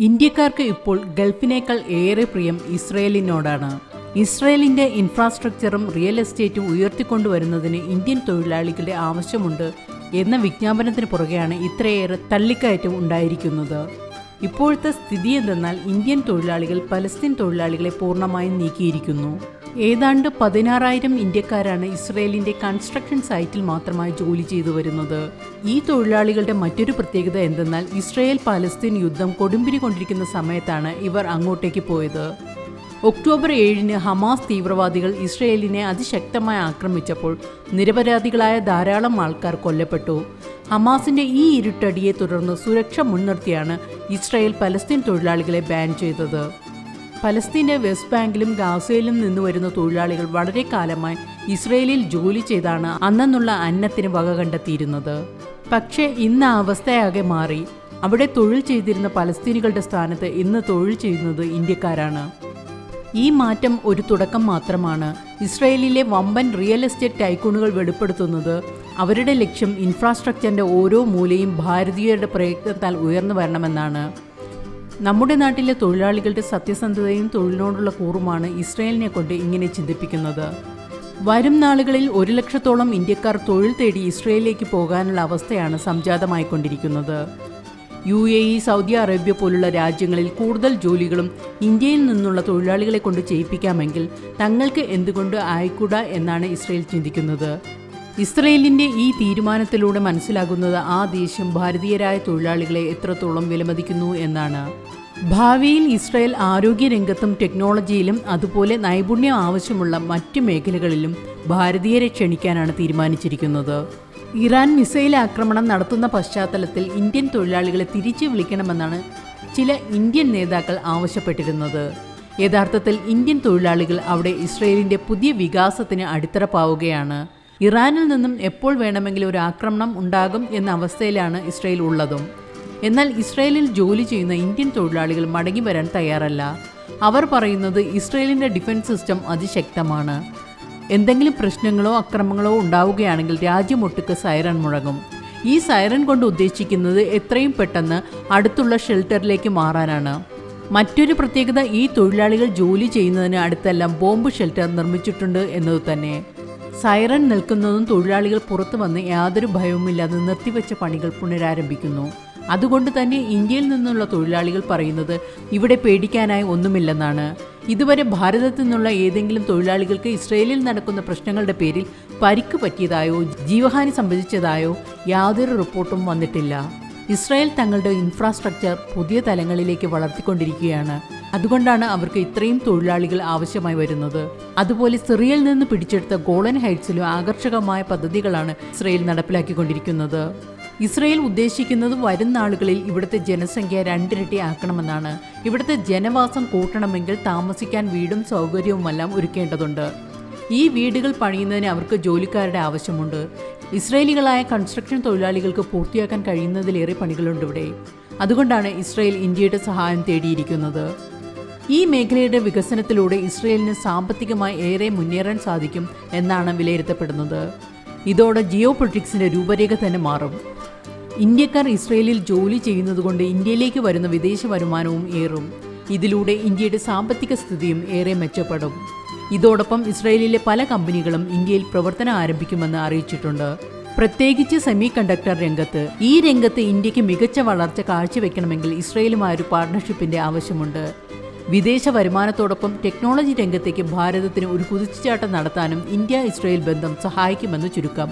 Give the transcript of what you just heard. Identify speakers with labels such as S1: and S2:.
S1: ഇന്ത്യക്കാർക്ക് ഇപ്പോൾ ഗൾഫിനേക്കാൾ ഏറെ പ്രിയം ഇസ്രയേലിനോടാണ്. ഇസ്രയേലിൻ്റെ ഇൻഫ്രാസ്ട്രക്ചറും റിയൽ എസ്റ്റേറ്റും ഉയർത്തിക്കൊണ്ടുവരുന്നതിന് ഇന്ത്യൻ തൊഴിലാളികളുടെ ആവശ്യമുണ്ട് എന്ന വിജ്ഞാപനത്തിന് പുറകെയാണ് ഇത്രയേറെ തള്ളിക്കയറ്റം ഉണ്ടായിരിക്കുന്നത്. ഇപ്പോഴത്തെ സ്ഥിതി എന്തെന്നാൽ ഇന്ത്യൻ തൊഴിലാളികൾ പലസ്തീൻ തൊഴിലാളികളെ പൂർണ്ണമായും നീക്കിയിരിക്കുന്നു. ഏതാണ്ട് 16,000 ഇന്ത്യക്കാരാണ് ഇസ്രയേലിൻ്റെ കൺസ്ട്രക്ഷൻ സൈറ്റിൽ മാത്രമായി ജോലി ചെയ്തു വരുന്നത്. ഈ തൊഴിലാളികളുടെ മറ്റൊരു പ്രത്യേകത എന്തെന്നാൽ ഇസ്രയേൽ പാലസ്തീൻ യുദ്ധം കൊടുമ്പിരി കൊണ്ടിരിക്കുന്ന സമയത്താണ് ഇവർ അങ്ങോട്ടേക്ക് പോയത്. ഒക്ടോബർ 7-ന് ഹമാസ് തീവ്രവാദികൾ ഇസ്രയേലിനെ അതിശക്തമായി ആക്രമിച്ചപ്പോൾ നിരപരാധികളായ ധാരാളം ആൾക്കാർ കൊല്ലപ്പെട്ടു. ഹമാസിന്റെ ഈ ഇരുട്ടടിയെ തുടർന്ന് സുരക്ഷ മുൻനിർത്തിയാണ് ഇസ്രയേൽ പലസ്തീൻ തൊഴിലാളികളെ ബാൻ ചെയ്തത്. പലസ്തീൻ്റെ വെസ്റ്റ് ബാങ്കിലും ഗാസയിലും നിന്ന് വരുന്ന തൊഴിലാളികൾ വളരെ കാലമായി ഇസ്രയേലിൽ ജോലി ചെയ്താണ് അന്നുള്ള അന്നത്തിന് വക കണ്ടെത്തിയിരുന്നത്. പക്ഷേ ഇന്ന് അവസ്ഥയാകെ മാറി. അവിടെ തൊഴിൽ ചെയ്തിരുന്ന പലസ്തീനികളുടെ സ്ഥാനത്ത് ഇന്ന് തൊഴിൽ ചെയ്യുന്നത് ഇന്ത്യക്കാരാണ്. ഈ മാറ്റം ഒരു തുടക്കം മാത്രമാണ്. ഇസ്രയേലിലെ വമ്പൻ റിയൽ എസ്റ്റേറ്റ് ടൈക്കൂണുകൾ വെളിപ്പെടുത്തുന്നത് അവരുടെ ലക്ഷ്യം ഇൻഫ്രാസ്ട്രക്ചറിൻ്റെ ഓരോ മൂലയും ഭാരതീയരുടെ പ്രയത്നത്താൽ ഉയർന്നു വരണമെന്നാണ്. നമ്മുടെ നാട്ടിലെ തൊഴിലാളികളുടെ സത്യസന്ധതയും തൊഴിലിനോടുള്ള കൂറുമാണ് ഇസ്രയേലിനെ കൊണ്ട് ഇങ്ങനെ ചിന്തിപ്പിക്കുന്നത്. വരും നാളുകളിൽ 100,000-ഓളം ഇന്ത്യക്കാർ തൊഴിൽ തേടി ഇസ്രയേലിലേക്ക് പോകാനുള്ള അവസ്ഥയാണ് സംജാതമായിക്കൊണ്ടിരിക്കുന്നത്. UAE, സൗദി അറേബ്യ പോലുള്ള രാജ്യങ്ങളിൽ കൂടുതൽ ജോലികളും ഇന്ത്യയിൽ നിന്നുള്ള തൊഴിലാളികളെ കൊണ്ട് ചെയ്യിപ്പിക്കാമെങ്കിൽ തങ്ങൾക്ക് എന്തുകൊണ്ട് ആയിക്കൂടാ എന്നാണ് ഇസ്രയേൽ ചിന്തിക്കുന്നത്. ഇസ്രയേലിൻ്റെ ഈ തീരുമാനത്തിലൂടെ മനസ്സിലാകുന്നത് ആ ദേശം ഭാരതീയരായ തൊഴിലാളികളെ എത്രത്തോളം വിലമതിക്കുന്നു എന്നാണ്. ഭാവിയിൽ ഇസ്രയേൽ ആരോഗ്യരംഗത്തും ടെക്നോളജിയിലും അതുപോലെ നൈപുണ്യം ആവശ്യമുള്ള മറ്റ് മേഖലകളിലും ഭാരതീയരെ ക്ഷണിക്കാനാണ് തീരുമാനിച്ചിരിക്കുന്നത്. ഇറാൻ മിസൈൽ ആക്രമണം നടത്തുന്ന പശ്ചാത്തലത്തിൽ ഇന്ത്യൻ തൊഴിലാളികളെ തിരിച്ചു വിളിക്കണമെന്നാണ് ചില ഇന്ത്യൻ നേതാക്കൾ ആവശ്യപ്പെട്ടിരുന്നത്. യഥാർത്ഥത്തിൽ ഇന്ത്യൻ തൊഴിലാളികൾ അവിടെ ഇസ്രയേലിൻ്റെ പുതിയ വികാസത്തിന് അടിത്തറ പാവുകയാണ്. ഇറാനിൽ നിന്നും എപ്പോൾ വേണമെങ്കിലും ഒരു ആക്രമണം ഉണ്ടാകും എന്ന അവസ്ഥയിലാണ് ഇസ്രയേൽ ഉള്ളതും. എന്നാൽ ഇസ്രയേലിൽ ജോലി ചെയ്യുന്ന ഇന്ത്യൻ തൊഴിലാളികൾ മടങ്ങി വരാൻ തയ്യാറല്ല. അവർ പറയുന്നത് ഇസ്രയേലിൻ്റെ ഡിഫൻസ് സിസ്റ്റം അതിശക്തമാണ്. എന്തെങ്കിലും പ്രശ്നങ്ങളോ അക്രമങ്ങളോ ഉണ്ടാവുകയാണെങ്കിൽ രാജ്യമൊട്ടുക്ക് സൈറൺ മുഴങ്ങും. ഈ സൈറൺ കൊണ്ട് ഉദ്ദേശിക്കുന്നത് എത്രയും പെട്ടെന്ന് അടുത്തുള്ള ഷെൽട്ടറിലേക്ക് മാറാനാണ്. മറ്റൊരു പ്രത്യേകത ഈ തൊഴിലാളികൾ ജോലി ചെയ്യുന്നതിന് അടുത്തെല്ലാം ബോംബ് ഷെൽട്ടർ നിർമ്മിച്ചിട്ടുണ്ട് എന്നത് തന്നെ. സൈറൺ നിൽക്കുന്നതും തൊഴിലാളികൾ പുറത്തു വന്ന് യാതൊരു ഭയവുമില്ലാതെ നിർത്തിവെച്ച പണികൾ പുനരാരംഭിക്കുന്നു. അതുകൊണ്ട് തന്നെ ഇന്ത്യയിൽ നിന്നുള്ള തൊഴിലാളികൾ പറയുന്നത് ഇവിടെ പേടിക്കാനായി ഒന്നുമില്ലെന്നാണ്. ഇതുവരെ ഭാരതത്തിൽ നിന്നുള്ള ഏതെങ്കിലും തൊഴിലാളികൾക്ക് ഇസ്രയേലിൽ നടക്കുന്ന പ്രശ്നങ്ങളുടെ പേരിൽ പരിക്ക് പറ്റിയതായോ ജീവഹാനി സംഭവിച്ചതായോ യാതൊരു റിപ്പോർട്ടും വന്നിട്ടില്ല. ഇസ്രയേൽ തങ്ങളുടെ ഇൻഫ്രാസ്ട്രക്ചർ പുതിയ തലങ്ങളിലേക്ക് വളർത്തിക്കൊണ്ടിരിക്കുകയാണ്. അതുകൊണ്ടാണ് അവർക്ക് ഇത്രയും തൊഴിലാളികൾ ആവശ്യമായി വരുന്നത്. അതുപോലെ സിറിയയിൽ നിന്ന് പിടിച്ചെടുത്ത ഗോളൻ ഹൈറ്റ്സിലും ആകർഷകമായ പദ്ധതികളാണ് ഇസ്രയേൽ നടപ്പിലാക്കിക്കൊണ്ടിരിക്കുന്നത്. ഇസ്രയേൽ ഉദ്ദേശിക്കുന്നത് വരും നാളുകളിൽ ഇവിടുത്തെ ജനസംഖ്യ 2 ഇരട്ടി ആക്കണമെന്നാണ്. ഇവിടുത്തെ ജനവാസം കൂട്ടണമെങ്കിൽ താമസിക്കാൻ വീടും സൗകര്യവുമെല്ലാം ഒരുക്കേണ്ടതുണ്ട്. ഈ വീടുകൾ പണിയുന്നതിന് അവർക്ക് ജോലിക്കാരുടെ ആവശ്യമുണ്ട്. ഇസ്രയേലികളായ കൺസ്ട്രക്ഷൻ തൊഴിലാളികൾക്ക് പൂർത്തിയാക്കാൻ കഴിയുന്നതിലേറെ പണികളുണ്ട് ഇവിടെ. അതുകൊണ്ടാണ് ഇസ്രയേൽ ഇന്ത്യയുടെ സഹായം തേടിയിരിക്കുന്നത്. ഈ മേഖലയുടെ വികസനത്തിലൂടെ ഇസ്രയേലിന് സാമ്പത്തികമായി ഏറെ മുന്നേറാൻ സാധിക്കും എന്നാണ് വിലയിരുത്തപ്പെടുന്നത്. ഇതോടെ ജിയോ പൊളിറ്റിക്സിൻ്റെ രൂപരേഖ തന്നെ മാറും. ഇന്ത്യക്കാർ ഇസ്രയേലിൽ ജോലി ചെയ്യുന്നതുകൊണ്ട് ഇന്ത്യയിലേക്ക് വരുന്ന വിദേശ വരുമാനവും ഏറും. ഇതിലൂടെ ഇന്ത്യയുടെ സാമ്പത്തിക സ്ഥിതിയും ഏറെ മെച്ചപ്പെടും. ഇതോടൊപ്പം ഇസ്രയേലിലെ പല കമ്പനികളും ഇന്ത്യയിൽ പ്രവർത്തനം ആരംഭിക്കുമെന്ന് അറിയിച്ചിട്ടുണ്ട്. പ്രത്യേകിച്ച് സെമി കണ്ടക്ടർ രംഗത്ത്. ഈ രംഗത്ത് ഇന്ത്യക്ക് മികച്ച വളർച്ച കാഴ്ചവെക്കണമെങ്കിൽ ഇസ്രയേലുമായൊരു പാർട്ണർഷിപ്പിൻ്റെ ആവശ്യമുണ്ട്. വിദേശ വരുമാനത്തോടൊപ്പം ടെക്നോളജി രംഗത്തേക്ക് ഭാരതത്തിന് ഒരു കുതിച്ചുചാട്ടം നടത്താനും ഇന്ത്യ ഇസ്രയേൽ ബന്ധം സഹായിക്കുമെന്ന് ചുരുക്കം.